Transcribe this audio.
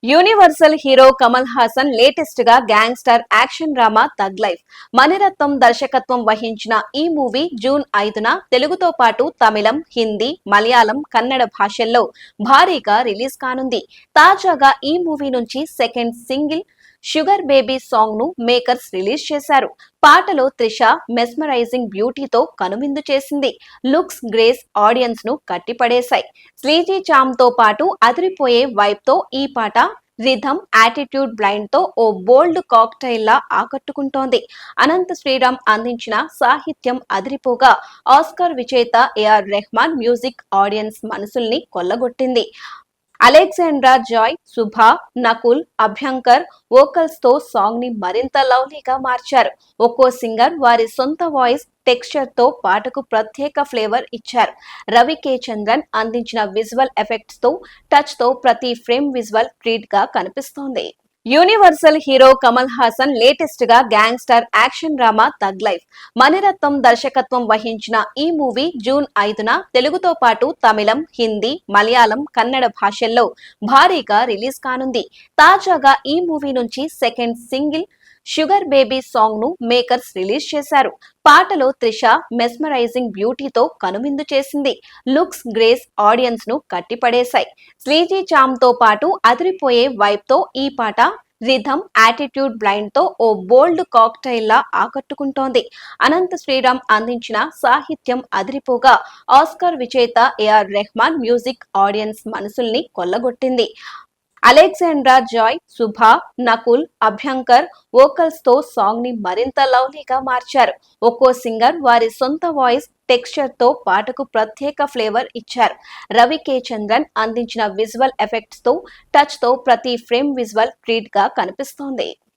Universal hero Kamal Haasan latest గా gangster action drama thug life Mani Ratnam దర్శకత్వం వహించిన ఈ మూవీ జూన్ 5న తెలుగుతో పాటు తమిళం, హిందీ, మలయాళం, కన్నడ భాషల్లో భారీగా రిలీజ్ కానుంది. తాజాగా ఈ మూవీ నుంచి second single sugar baby song ను మేకర్స్ రిలీజ్ చేశారు. పాటలో త్రిష మెస్మరైజింగ్ బ్యూటీతో కనువిందు చేసింది. లుక్స్, గ్రేస్ ఆడియన్స్ ను కట్టిపడేశాయి. స్లీజీ చామ్ తో పాటు అదిరిపోయే వైబ్ తో ఈ పాట రిథమ్, యాటిట్యూడ్ బ్లైండ్ తో ఓ బోల్డ్ కాక్టైల్ లా ఆకట్టుకుంటోంది. అనంత శ్రీరామ్ అందించిన సాహిత్యం అదిరిపోగా ఆస్కార్ విజేత ఏఆర్ రెహమాన్ మ్యూజిక్ ఆడియన్స్ మనసుల్ని కొల్లగొట్టింది. Alexandra Joy, Shubha, Nakul, Abhyankar vocals తో సాంగ్ ని మరింత లవ్లీగా మార్చారు. ఒక్కో సింగర్ వారి సొంత వాయిస్ టెక్స్చర్ తో పాటకు ప్రత్యేక ఫ్లేవర్ ఇచ్చారు. రవి కే చంద్రన్ అందించిన విజువల్ ఎఫెక్ట్స్ తో టచ్ తో ప్రతి ఫ్రేమ్ విజువల్ ట్రీట్ గా కనిపిస్తోంది. Universal hero Kamal Haasan latest గా gangster action drama thug life Mani Ratnam దర్శకత్వం వహించిన ఈ మూవీ జూన్ 5న తెలుగుతో పాటు తమిళం, హిందీ, మలయాళం, కన్నడ భాషల్లో భారీగా రిలీజ్ కానుంది. తాజాగా ఈ మూవీ నుంచి second single sugar baby song ను మేకర్స్ రిలీజ్ చేశారు. పాటలో త్రిష మెస్మరైజింగ్ బ్యూటీతో కనువిందు చేసింది. లుక్స్, గ్రేస్ ఆడియన్స్ ను కట్టిపడేశాయి. స్లీజీ చామ్ తో పాటు అదిరిపోయే వైబ్ తో ఈ పాట రిథమ్, యాటిట్యూడ్ బ్లైండ్ తో ఓ బోల్డ్ కాక్టైల్ లా ఆకట్టుకుంటోంది. అనంత శ్రీరామ్ అందించిన సాహిత్యం అదిరిపోగా ఆస్కార్ విజేత ఏఆర్ రెహమాన్ మ్యూజిక్ ఆడియన్స్ మనసుల్ని కొల్లగొట్టింది. Alexandra Joy, Shubha, Nakul, Abhyankar vocals తో సాంగ్ ని మరింత లవ్లీగా మార్చారు. ఒక్కో సింగర్ వారి సొంత వాయిస్ టెక్స్చర్ తో పాటకు ప్రత్యేక ఫ్లేవర్ ఇచ్చారు. రవి కే చంద్రన్ అందించిన విజువల్ ఎఫెక్ట్స్ తో టచ్ తో ప్రతి ఫ్రేమ్ విజువల్ ట్రీట్ గా కనిపిస్తోంది.